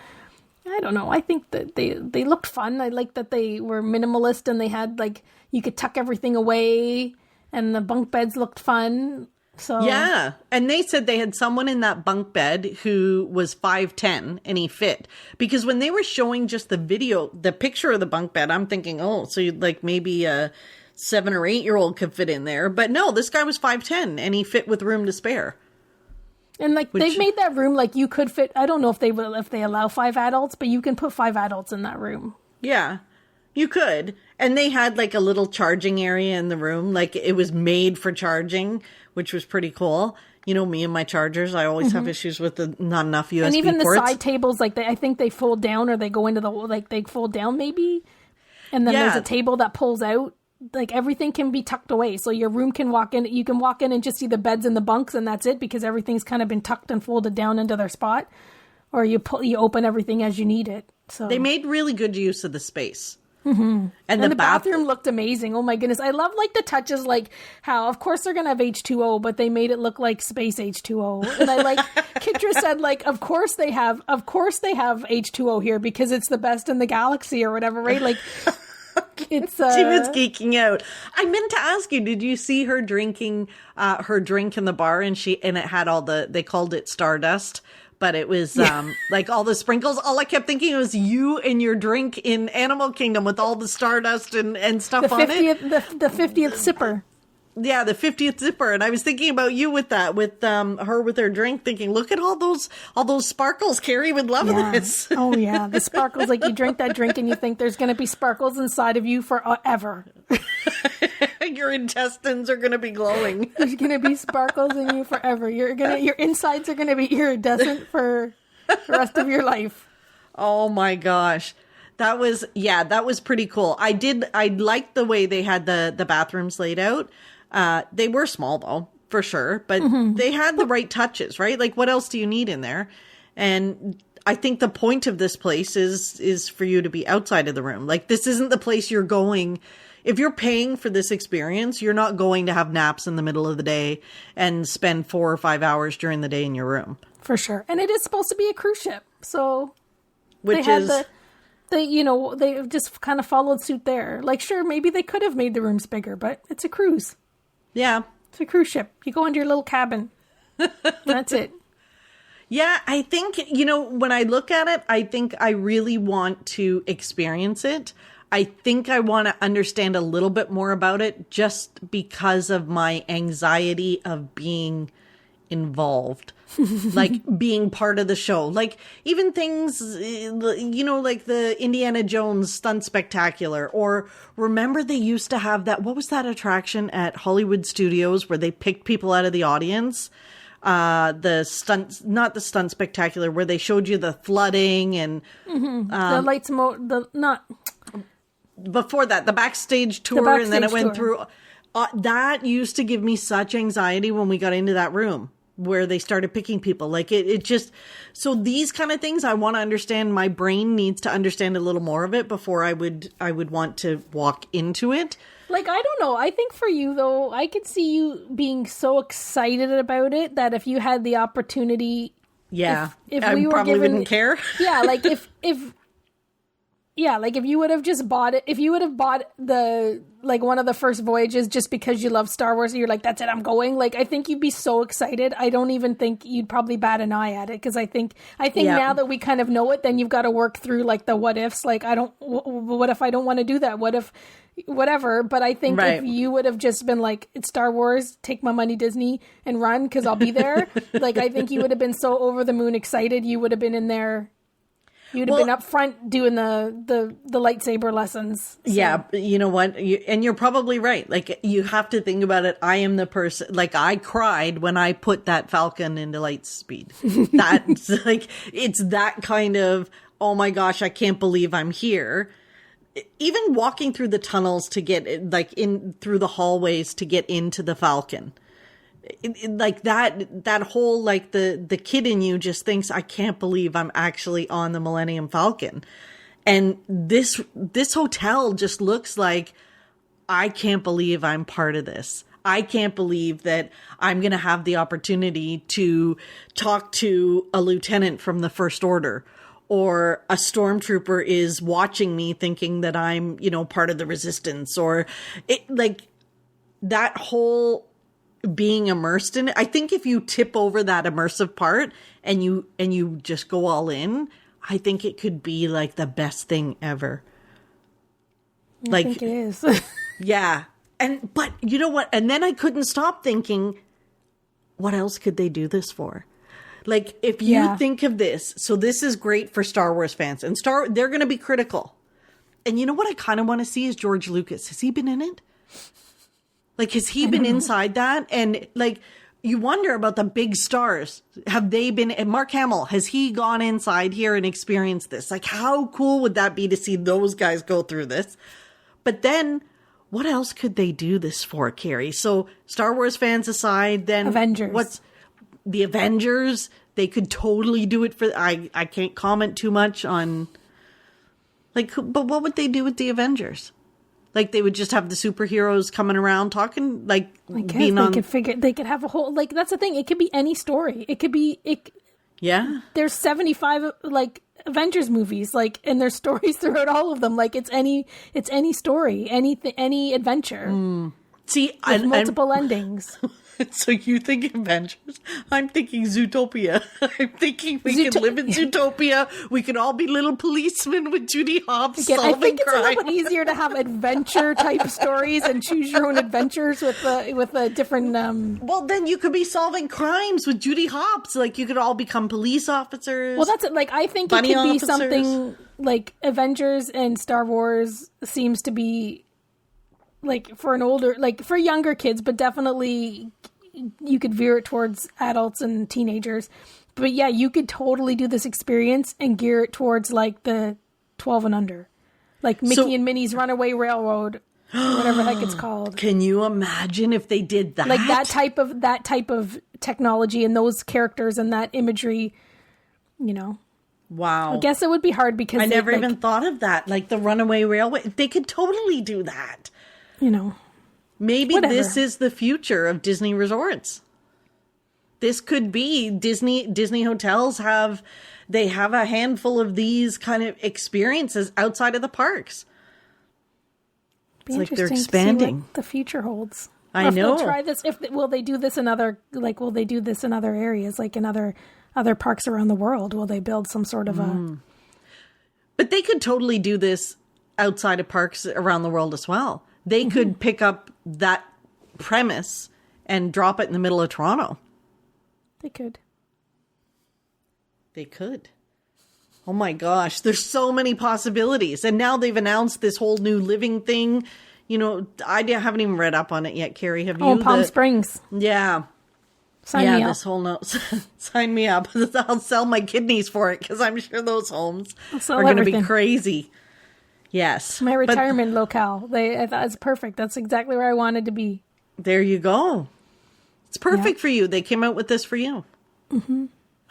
I don't know. I think that they looked fun. I like that they were minimalist and they had, like, you could tuck everything away and the bunk beds looked fun. So yeah, and they said they had someone in that bunk bed who was 5'10" and he fit. Because when they were showing just the picture of the bunk bed, I'm thinking, so you'd like maybe a 7 or 8 year old could fit in there. But no, this guy was 5'10" and he fit with room to spare. And like they've made that room like you could fit. I don't know if they allow 5 adults, but you can put 5 adults in that room. Yeah, you could. And they had like a little charging area in the room. Like it was made for charging, which was pretty cool. You know, me and my chargers, I always have issues with the not enough USB ports. And even the side tables, like I think they fold down or they go into they fold down maybe. And then there's a table that pulls out. Like everything can be tucked away. So your room can you can walk in and just see the beds and the bunks and that's it because everything's kind of been tucked and folded down into their spot. Or you open everything as you need it. So they made really good use of the space. Mm-hmm. And the bathroom looked amazing. Oh my goodness. I love like the touches, like how of course they're going to have H2O, but they made it look like space H2O. And I like Kitra said like, of course they have H2O here because it's the best in the galaxy or whatever, right? Like it's she was geeking out. I meant to ask you, did you see her drinking her drink in the bar and it had all they called it Stardust. But it was like all the sprinkles. All I kept thinking was you and your drink in Animal Kingdom with all the stardust and stuff on it. The 50th sipper. Yeah, the 50th zipper. And I was thinking about you with that, with her with her drink, thinking, look at all those sparkles. Carrie would love this. Oh, yeah. The sparkles, like you drink that drink and you think there's going to be sparkles inside of you forever. Your intestines are going to be glowing. There's going to be sparkles in you forever. Your insides are going to be iridescent for the rest of your life. Oh, my gosh. That was pretty cool. I liked the way they had the bathrooms laid out. They were small though, for sure, but they had the right touches, right? Like what else do you need in there? And I think the point of this place is for you to be outside of the room. Like this isn't the place you're going. If you're paying for this experience, you're not going to have naps in the middle of the day and spend 4 or 5 hours during the day in your room. For sure. And it is supposed to be a cruise ship. So they just kind of followed suit there. Like, sure, maybe they could have made the rooms bigger, but it's a cruise. Yeah. It's a cruise ship. You go into your little cabin. That's it. Yeah, I think, when I look at it, I think I really want to experience it. I think I want to understand a little bit more about it just because of my anxiety of being involved. Like being part of the show, like even things, like the Indiana Jones stunt spectacular, or remember they used to have what was that attraction at Hollywood Studios where they picked people out of the audience? Not the stunt spectacular where they showed you the flooding and the lights, before that, the backstage tour, and then it went through. That used to give me such anxiety when we got into that room where they started picking people. Like it just, so these kind of things I want to understand. My brain needs to understand a little more of it before I would want to walk into it. Like, I don't know. I think for you though, I could see you being so excited about it that if you had the opportunity, if I we probably wouldn't care. Yeah. Like if you would have just bought it, if you would have bought one of the first voyages just because you love Star Wars and you're like, that's it, I'm going. Like, I think you'd be so excited. I don't even think you'd probably bat an eye at it. Cause I think now that we kind of know it, then you've got to work through like the what ifs. Like, what if I don't want to do that? What if, whatever. But I think if you would have just been like, it's Star Wars, take my money, Disney, and run, cause I'll be there. Like, I think you would have been so over the moon excited. You would have been in there. You'd have been up front doing the lightsaber lessons. So. Yeah, you know what? And you're probably right. Like, you have to think about it. I am the person, like, I cried when I put that Falcon into light speed. That's like, it's that kind of, oh my gosh, I can't believe I'm here. Even walking through the tunnels to get, like, in through the hallways to get into the Falcon. Like that whole, like the kid in you just thinks, I can't believe I'm actually on the Millennium Falcon. And this hotel just looks like, I can't believe I'm part of this. I can't believe that I'm going to have the opportunity to talk to a lieutenant from the First Order, or a stormtrooper is watching me thinking that I'm, part of the resistance, or like that whole being immersed in it. I think if you tip over that immersive part and you just go all in, I think it could be like the best thing ever. I think it is. Yeah. But you know what? And then I couldn't stop thinking, what else could they do this for? Like, if you think of this, so this is great for Star Wars fans, and they're going to be critical. And you know what I kind of want to see is George Lucas. Has he been in it? Like, has he been inside that? And, like, you wonder about the big stars. Have they been, and Mark Hamill, has he gone inside here and experienced this? Like, how cool would that be to see those guys go through this? But then, what else could they do this for, Carrie? So, Star Wars fans aside, then Avengers. What's the Avengers? They could totally do it for, I can't comment too much on, like, but what would they do with the Avengers? Like, they would just have the superheroes coming around talking, like, being on... They could have a whole, like, that's the thing. It could be any story. It could be... Yeah. There's 75, like, Avengers movies, like, and there's stories throughout all of them. Like, it's any story, any adventure. See, with multiple endings. So you think Avengers? I'm thinking Zootopia. I'm thinking we can live in Zootopia. We can all be little policemen with Judy Hopps solving I think it's crime. a little bit easier to have adventure type stories and choose your own adventures with a different. Well, then you could be solving crimes with Judy Hopps. Like, you could all become police officers. Well, that's it. Like, I think it could be something like Avengers and Star Wars seems to be. Like, for an older, like, for younger kids, but definitely you could veer it towards adults and teenagers. But yeah, you could totally do this experience and gear it towards, like, the 12 and under. Like, Mickey and Minnie's Runaway Railroad, whatever the heck it's called. Can you imagine if they did that? Like, that type of technology and those characters and that imagery, you know. Wow. I guess it would be hard because I never even thought of that. Like, the Runaway Railway. They could totally do that. You know, maybe this is the future of Disney resorts. This could be Disney hotels have a handful of these kind of experiences outside of the parks. It's like they're expanding. To see what the future holds. I know. They'll try this. Will they do this in other areas, like in other parks around the world? Will they build some sort of a? But they could totally do this outside of parks around the world as well. They could pick up that premise and drop it in the middle of Toronto. They could. They could. Oh my gosh, there's so many possibilities. And now they've announced this whole new living thing. You know, I haven't even read up on it yet, Carrie. Have you? Oh, Palm Springs. Yeah. Sign me up. This whole note. Sign me up. I'll sell my kidneys for it because I'm sure those homes are going to be crazy. Yes. My retirement locale. I thought it's perfect. That's exactly where I wanted to be. There you go. It's perfect for you. They came out with this for you. Mm-hmm.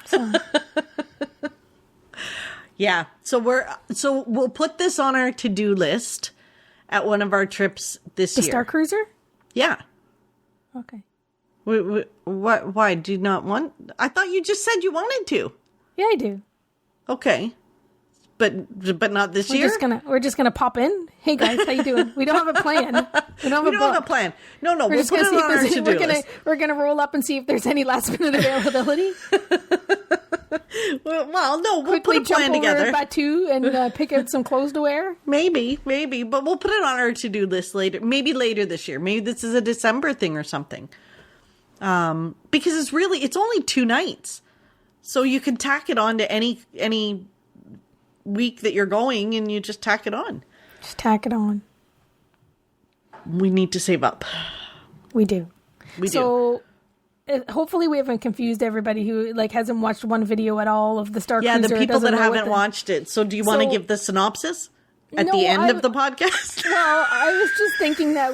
So. Yeah. So we'll put this on our to-do list at one of our trips this year. The Star Cruiser? Yeah. Okay. Why do you not want? I thought you just said you wanted to. Yeah, I do. Okay. But not this year? We're just gonna pop in. Hey guys, how you doing? We don't have a plan. We don't have a plan. No, we'll put it on our to-do list. We're gonna roll up and see if there's any last minute availability. Well, no, we'll put a plan together. Jump over Batu and pick out some clothes to wear. Maybe, but we'll put it on our to-do list later. Maybe later this year. Maybe this is a December thing or something. Because it's only 2 nights, so you can tack it on to any week that you're going, and you just tack it on. Just tack it on. We need to save up. We do. So hopefully we haven't confused everybody who hasn't watched one video at all of the Star Cruiser. Yeah, the people that haven't watched it. So do you want to give the synopsis at the end of the podcast? Well, I was just thinking that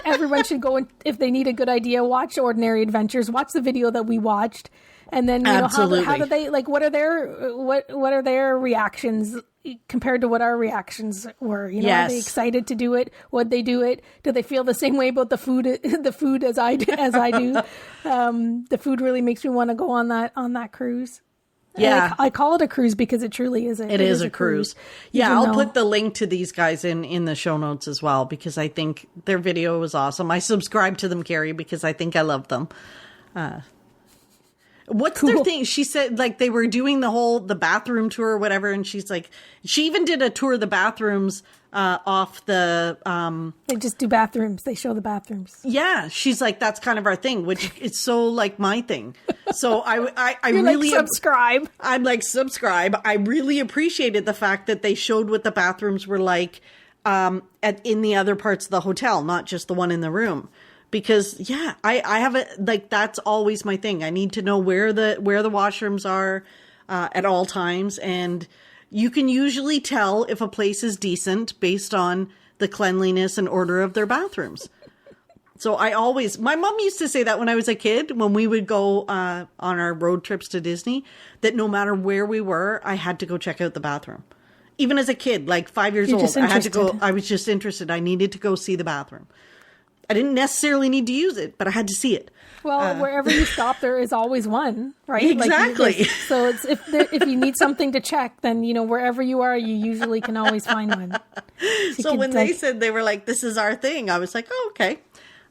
everyone should go, and if they need a good idea, watch Ordinary Adventures, watch the video that we watched. And then, how do they, what are their reactions compared to what our reactions were? You know, Are they excited to do it? Would they do it? Do they feel the same way about the food as I do? The food really makes me want to go on that cruise. Yeah. I call it a cruise because it truly is. It is a cruise. Yeah. I'll put the link to these guys in the show notes as well, because I think their video was awesome. I subscribe to them, Carrie, because I think I love them. What's their thing? She said, like, they were doing the bathroom tour or whatever, and she's like, she even did a tour of the bathrooms off the... They just do bathrooms. They show the bathrooms. Yeah, she's like, that's kind of our thing, which is so, like, my thing. So I You're really... like, subscribe. I'm like, subscribe. I really appreciated the fact that they showed what the bathrooms were like in the other parts of the hotel, not just the one in the room. Because, yeah, I have it, like, that's always my thing. I need to know where the washrooms are at all times. And you can usually tell if a place is decent based on the cleanliness and order of their bathrooms. So my mom used to say that when I was a kid, when we would go on our road trips to Disney, that no matter where we were, I had to go check out the bathroom. Even as a kid, like 5 years old, I had to go. I was just interested. I needed to go see the bathroom. I didn't necessarily need to use it, but I had to see it. Well, wherever you stop, there is always one, right? Exactly. Like, so it's if you need something to check, then, wherever you are, you usually can always find one. So when they said they were like, this is our thing, I was like, oh, okay.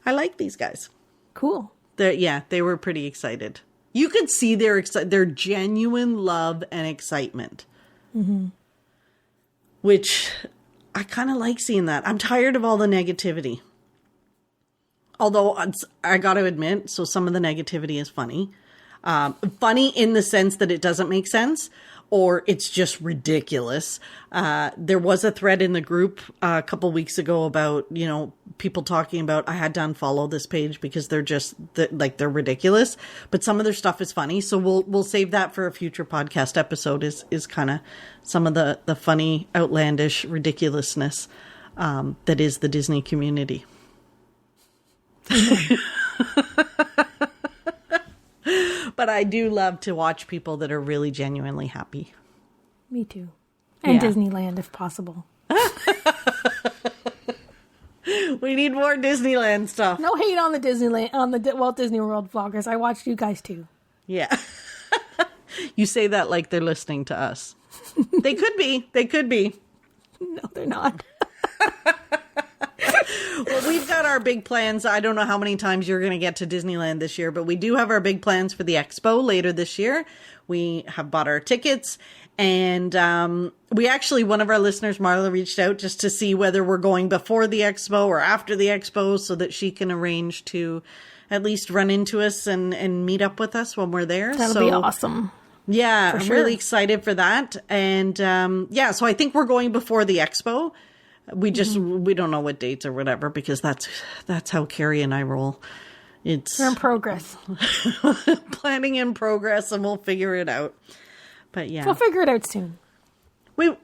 I like these guys. Cool. They were pretty excited. You could see their genuine love and excitement. Mm-hmm. Which I kind of like seeing that. I'm tired of all the negativity. Although I got to admit, so some of the negativity is funny. Funny in the sense that it doesn't make sense or it's just ridiculous. There was a thread in the group a couple weeks ago about, people talking about I had to unfollow this page because they're just they're ridiculous. But some of their stuff is funny. So we'll save that for a future podcast episode is kind of some of the funny, outlandish ridiculousness that is the Disney community. But I do love to watch people that are really genuinely happy. Me too. And Disneyland if possible. We need more Disneyland stuff. No hate on the Walt Disney World vloggers. I watched you guys too. Yeah. You say that like they're listening to us. They could be. No, they're not. Well, we've got our big plans. I don't know how many times you're going to get to Disneyland this year, but we do have our big plans for the expo later this year. We have bought our tickets, and one of our listeners, Marla, reached out just to see whether we're going before the expo or after the expo so that she can arrange to at least run into us and meet up with us when we're there. That'll be awesome. Yeah, I'm really excited for that. And so I think we're going before the expo. We don't know what dates or whatever because that's how Carrie and I roll. We're in progress. Planning in progress, and we'll figure it out. But yeah, we'll figure it out soon. Wait,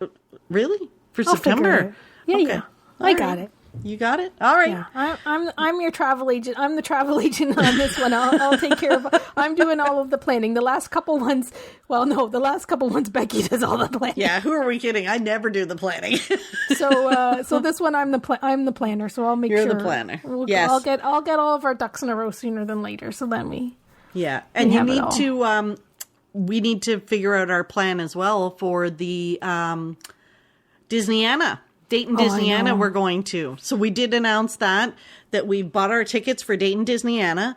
really? For September? Yeah, okay. Yeah. I got it. You got it? All right. Yeah. I'm your travel agent. I'm the travel agent on this one. I'll take care of. I'm doing all of the planning. The last couple ones. Well, no, the last couple ones Becky does all the planning. Yeah. Who are we kidding? I never do the planning. So this one I'm the planner. So I'll make sure. You're the planner. Yes. I'll get all of our ducks in a row sooner than later. So then we. Yeah, and you need to. We need to figure out our plan as well for the Disneyana. Dayton Disneyana we're going to. So we did announce that we bought our tickets for Dayton Disneyana,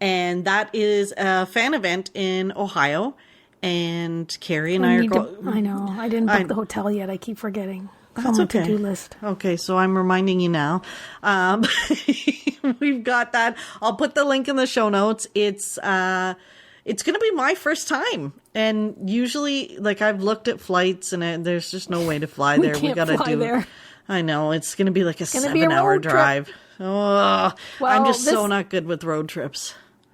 and that is a fan event in Ohio. And Carrie and I are going. I know. I didn't book the hotel yet. I keep forgetting. That's okay. To-do list. Okay, so I'm reminding you now. We've got that. I'll put the link in the show notes. It's going to be my first time. And usually, like, I've looked at flights and there's just no way to fly there. We got to do there. I know. It's going to be like a 7-hour drive. Oh, I'm just so not good with road trips.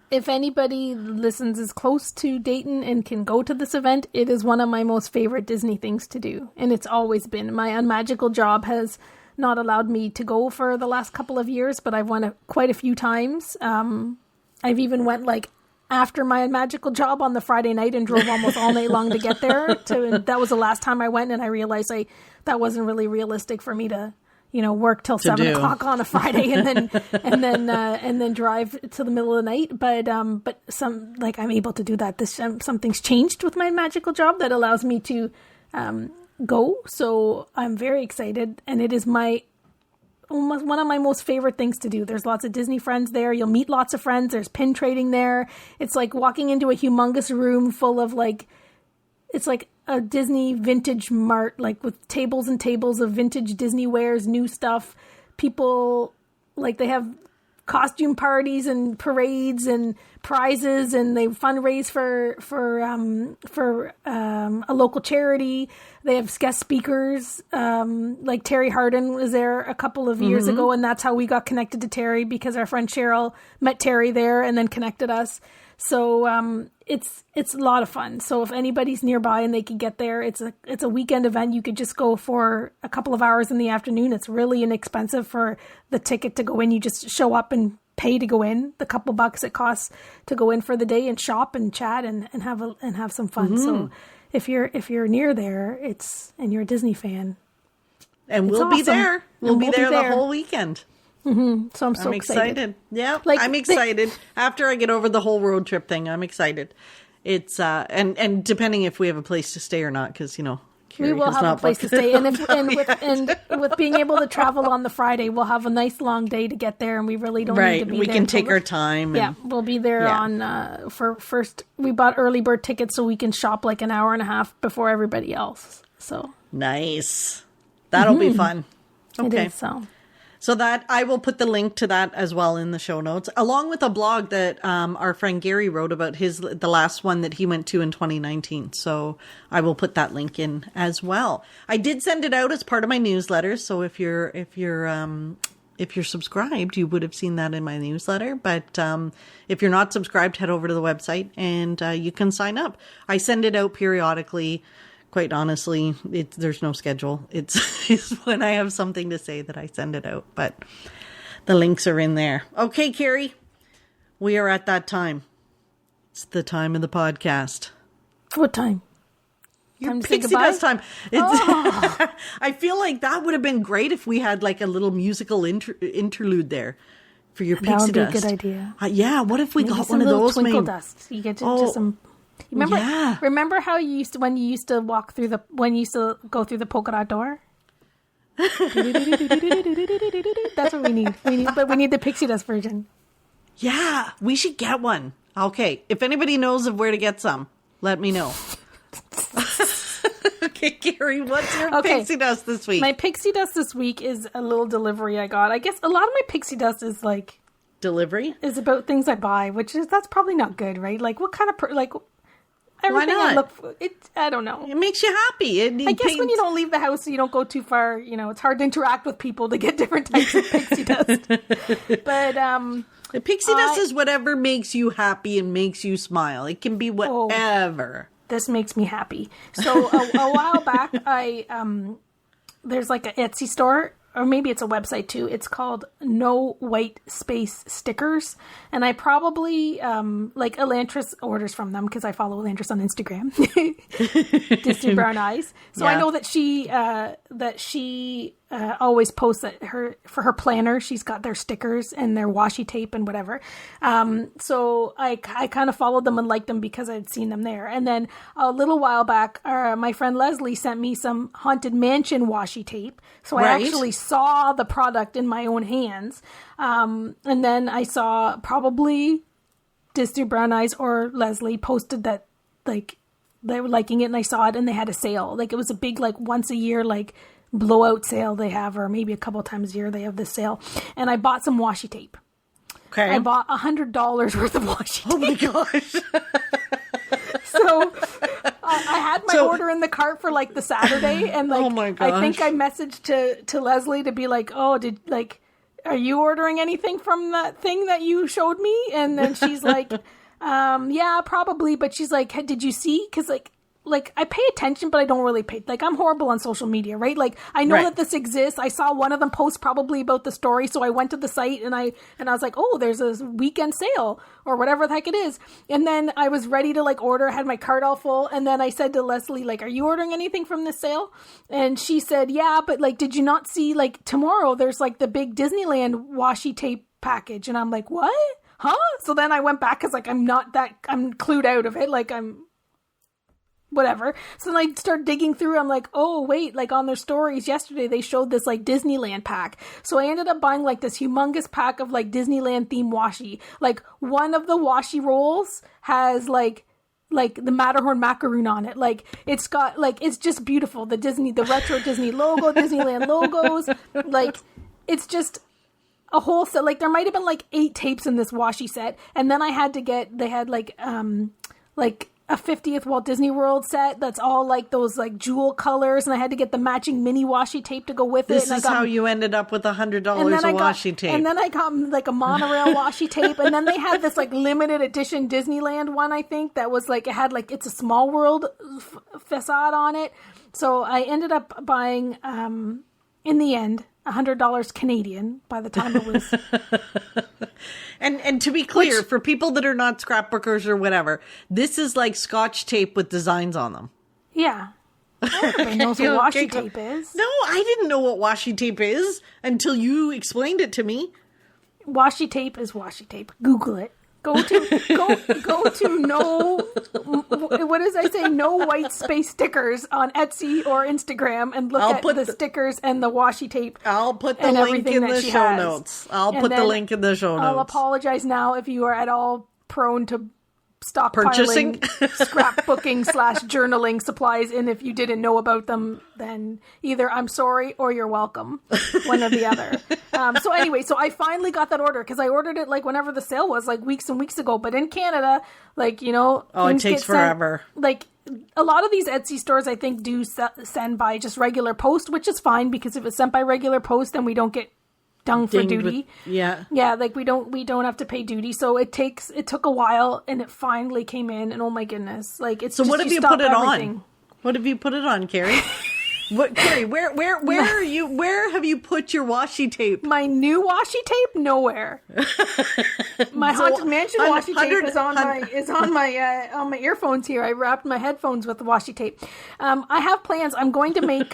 If anybody listens is close to Dayton and can go to this event, it is one of my most favorite Disney things to do. And it's always been. My unmagical job has not allowed me to go for the last couple of years, but I've went quite a few times. I've even went after my magical job on the Friday night and drove almost all night long to get there. That was the last time I went, and I realized that wasn't really realistic for me to, work till 7 o'clock on a Friday and then drive to the middle of the night. But I'm able to do that. Something's changed with my magical job that allows me to go. So I'm very excited, and it is my one of my most favorite things to do. There's lots of Disney friends there. You'll meet lots of friends. There's pin trading there. It's like walking into a humongous room full of like, it's like a Disney vintage mart, like with tables and tables of vintage Disney wares, new stuff. People, like, they have costume parties and parades and prizes, and they fundraise for a local charity. They have guest speakers, like Terry Hardin was there a couple of years ago, and that's how we got connected to Terry, because our friend Cheryl met Terry there and then connected us. So it's a lot of fun. So if anybody's nearby and they could get there, it's a weekend event. You could just go for a couple of hours in the afternoon. It's really inexpensive for the ticket to go in. You just show up and pay to go in. The couple bucks it costs to go in for the day and shop and chat and have some fun. So if you're near there, and you're a Disney fan, and we'll be there. We'll be there the whole weekend. So I'm excited. Yeah, I'm excited. After I get over the whole road trip thing, I'm excited. It's and depending if we have a place to stay or not, because Carrie we will have a place to stay, and with being able to travel on the Friday, we'll have a nice long day to get there, and we really don't need to be there. We can take our time. Yeah, we'll be there on for first. We bought early bird tickets so we can shop like an hour and a half before everybody else. So nice. That'll be fun. Okay, it is, So that I will put the link to that as well in the show notes, along with a blog that our friend Gary wrote about the last one that he went to in 2019. So I will put that link in as well. I did send it out as part of my newsletter. So if you're subscribed, you would have seen that in my newsletter. But if you're not subscribed, head over to the website and you can sign up. I send it out periodically. Quite honestly, there's no schedule. It's when I have something to say that I send it out, but the links are in there. Okay, Carrie, we are at that time. It's the time of the podcast. What time? Your Pixie Dust time. I feel like that would have been great if we had like a little musical interlude there for your Pixie Dust. That would be a good idea. Yeah, what if we got one of those? Twinkle dust. You get to some. Remember how you used to go through the polka dot door? That's what we need. But we need the Pixie Dust version. Yeah, we should get one. Okay, if anybody knows of where to get some, let me know. Okay, Carrie, what's your Pixie Dust this week? My Pixie Dust this week is a little delivery I got. I guess a lot of my Pixie Dust is like delivery. Is about things I buy, that's probably not good, right? Like what kind of everything Why not? I look for, I don't know. It makes you happy. I guess when you don't leave the house, you don't go too far. It's hard to interact with people to get different types of Pixie Dust. But the Pixie Dust is whatever makes you happy and makes you smile. It can be whatever. This makes me happy. So a while back, there's like an Etsy store, or maybe it's a website too. It's called No White Space Stickers. And I probably, like Elantris orders from them because I follow Elantris on Instagram. Disney Brown Eyes. So I know that she always posts that for her planner, she's got their stickers and their washi tape and whatever. So I kind of followed them and liked them because I'd seen them there. And then a little while back, my friend Leslie sent me some Haunted Mansion washi tape. So I actually saw the product in my own hands. And then I saw probably Disney Brown Eyes or Leslie posted that like they were liking it, and I saw it and they had a sale. Like it was a big, like once a year, like blowout sale they have, or maybe a couple times a year they have this sale. And I bought some washi tape. Okay. I bought $100 worth of washi tape. Oh my gosh. So I had my order in the cart for like the Saturday, and like, oh my gosh. I think I messaged to Leslie to be like, are you ordering anything from that thing that you showed me? And then she's like, yeah, probably. But she's like, hey, did you see? Because like I pay attention, but I don't really pay. Like I'm horrible on social media, right? Like I know that this exists. I saw one of them post probably about the story, so I went to the site and I was like, oh, there's a weekend sale or whatever the heck it is. And then I was ready to like order. I had my cart all full, and then I said to Leslie, like, are you ordering anything from this sale? And she said, yeah, but like, did you not see like tomorrow there's like the big Disneyland washi tape package? And I'm like, what? Huh? So then I went back because like I'm clued out of it. Like I'm whatever. So then I start digging through. I'm like, oh, wait, like on their stories yesterday, they showed this like Disneyland pack. So I ended up buying like this humongous pack of like Disneyland themed washi. Like one of the washi rolls has like the Matterhorn macaroon on it. Like it's got like, it's just beautiful. The retro Disney logo, Disneyland logos. Like it's just a whole set. Like there might've been like 8 tapes in this washi set. And then they had like a 50th Walt Disney World set that's all like those like jewel colors, and I had to get the matching mini washi tape to go with it. This is how you ended up with $100 of washi tape. And then I got like a monorail washi tape, and then they had this like limited edition Disneyland one, I think, that was like, it had like It's a Small World facade on it. So I ended up buying, in the end, $100 Canadian by the time it was. And to be clear, for people that are not scrapbookers or whatever, this is like Scotch tape with designs on them. Yeah. Everybody knows what washi tape is. No, I didn't know what washi tape is until you explained it to me. Washi tape is washi tape. Google it. Go to no white space stickers on Etsy or Instagram and look at the stickers and the washi tape. I'll put the link in the show notes. I'll put the link in the show notes. I'll apologize now if you are at all prone to purchasing scrapbooking / journaling supplies, and if you didn't know about them, then either I'm sorry or you're welcome, one or the other. So anyway, so I finally got that order because I ordered it like whenever the sale was, like weeks and weeks ago. But in Canada, like, you know, it takes forever. Like a lot of these Etsy stores, I think, do send by just regular post, which is fine because if it's sent by regular post, then we don't get dinged for duty. Yeah, like we don't have to pay duty. So it took a while, and it finally came in, and oh my goodness, like it's. So just, what have you put it on? What have you put it on, Carrie? What, Carrie? Where are you? Where have you put your washi tape? My new washi tape? Nowhere. My Haunted Mansion washi tape is on my earphones here. I wrapped my headphones with the washi tape. I have plans. I'm going to make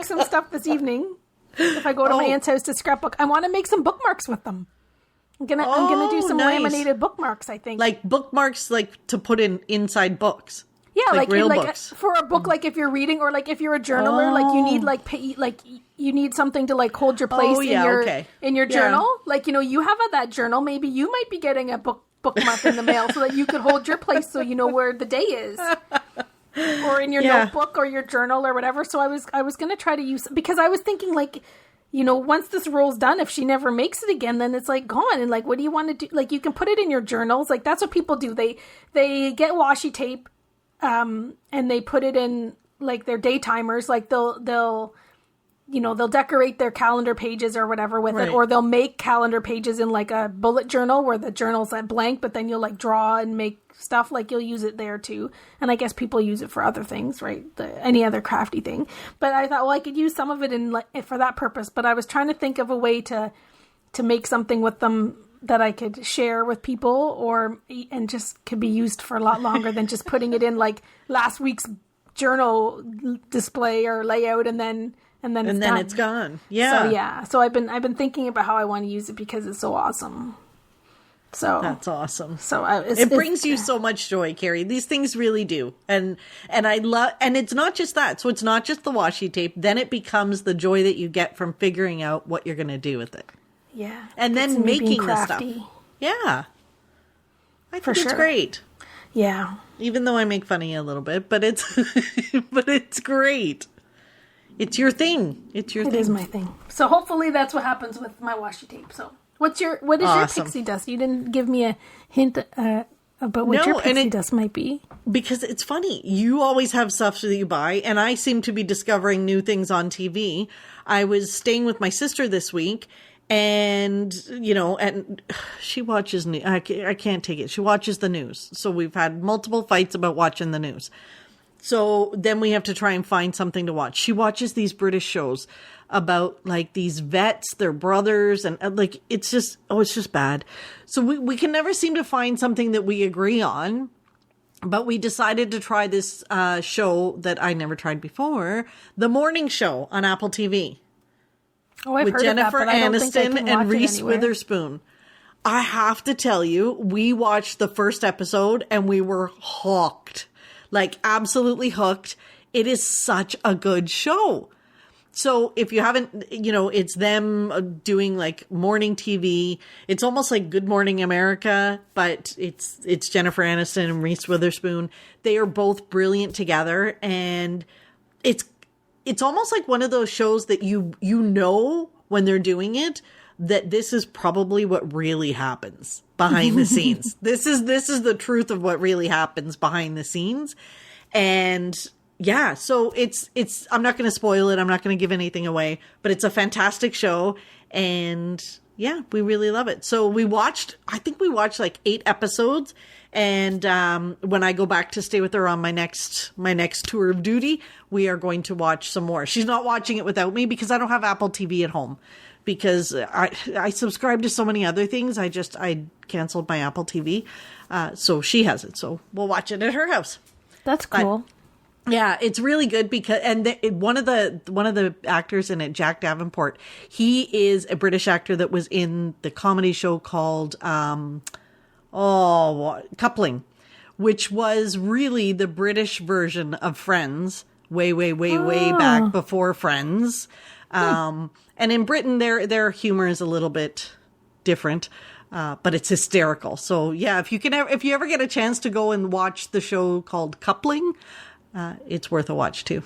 some stuff this evening. If I go to my aunt's house to scrapbook, I want to make some bookmarks with them. I'm gonna do some laminated bookmarks, I think. Like bookmarks, like to put inside books. Yeah, like real books. For a book, like if you're reading, or like if you're a journaler, like you need you need something to like hold your place in your journal. Like, you know, you have that journal. Maybe you might be getting a bookmark in the mail so that you could hold your place, so you know where the day is, or in your notebook or your journal or whatever. So I was gonna try to use, because I was thinking, like, you know, once this roll's done, if she never makes it again, then it's like gone. And like, what do you want to do? Like, you can put it in your journals. Like, that's what people do. They get washi tape. And they put it in like their day timers, like they'll decorate their calendar pages or whatever with it, or they'll make calendar pages in like a bullet journal where the journal's at blank, but then you'll like draw and make stuff, like you'll use it there too. And I guess people use it for other things, right? Any other crafty thing. But I thought, well, I could use some of it for that purpose, but I was trying to think of a way to make something with them that I could share with people, and just could be used for a lot longer than just putting it in like last week's journal display or layout, and then it's gone. Yeah. So I've been thinking about how I want to use it because it's so awesome. So that's awesome. So it brings you so much joy, Carrie. These things really do, and I love. And it's not just that. So it's not just the washi tape. Then it becomes the joy that you get from figuring out what you're going to do with it. Yeah. And then making the stuff. Yeah. I think it's great. Yeah. Even though I make fun of you a little bit, but it's great. It's your thing. It is my thing. So hopefully that's what happens with my washi tape. So what is your pixie dust? You didn't give me a hint about what your pixie dust might be. Because it's funny. You always have stuff that you buy, and I seem to be discovering new things on TV. I was staying with my sister this week, and, you know, and she watches, I can't take it. She watches the news. So we've had multiple fights about watching the news. So then we have to try and find something to watch. She watches these British shows about like these vets, their brothers, and like, it's just bad. So we can never seem to find something that we agree on. But we decided to try this show that I never tried before, The Morning Show on Apple TV. Oh, I've with heard Jennifer of that, Aniston and Reese Witherspoon. I have to tell you, we watched the first episode and we were hooked. Like, absolutely hooked. It is such a good show. So if you haven't, it's them doing like morning TV. It's almost like Good Morning America, but it's Jennifer Aniston and Reese Witherspoon. They are both brilliant together, and it's almost like one of those shows that you know when they're doing it that this is probably what really happens behind the scenes. This is the truth of what really happens behind the scenes. And yeah, so it's I'm not going to spoil it. I'm not going to give anything away, but it's a fantastic show. And yeah, we really love it. So I think we watched like 8 episodes. And when I go back to stay with her on my next tour of duty, we are going to watch some more. She's not watching it without me because I don't have Apple TV at home, because I subscribe to so many other things. I canceled my Apple TV. So she has it. So we'll watch it at her house. That's cool. Yeah, it's really good because, one of the actors in it, Jack Davenport, he is a British actor that was in the comedy show called, Coupling, which was really the British version of Friends, way back before Friends. And in Britain, their humor is a little bit different. But it's hysterical. So yeah, if you ever get a chance to go and watch the show called Coupling, it's worth a watch too.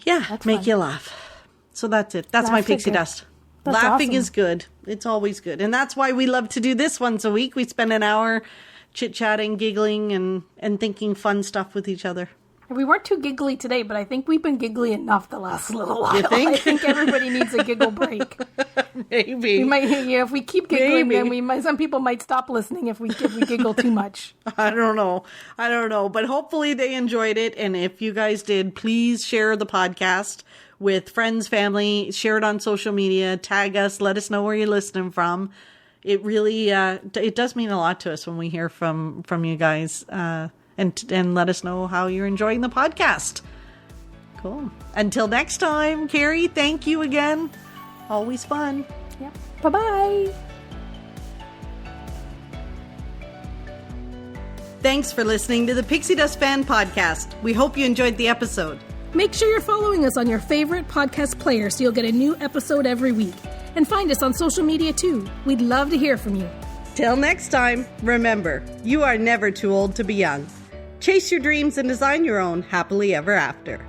Yeah, that's make fun. you laugh. So that's it. That's my pixie dust. That's Laughing awesome. is good. It's always good. And that's why we love to do this once a week. We spend an hour chit-chatting, giggling, and thinking fun stuff with each other. We weren't too giggly today, but I think we've been giggly enough the last little while. You think? I think everybody needs a giggle break. Maybe. We might, if we keep giggling, then some people might stop listening if we giggle too much. I don't know. But hopefully they enjoyed it. And if you guys did, please share the podcast with friends, family, share it on social media, tag us, let us know where you're listening from. It really, it does mean a lot to us when we hear from you guys, and let us know how you're enjoying the podcast. Cool. Until next time, Carrie, thank you again. Always fun. Yep. Bye-bye. Thanks for listening to the Pixie Dust Fan Podcast. We hope you enjoyed the episode. Make sure you're following us on your favorite podcast player so you'll get a new episode every week. And find us on social media too. We'd love to hear from you. Till next time, remember, you are never too old to be young. Chase your dreams and design your own happily ever after.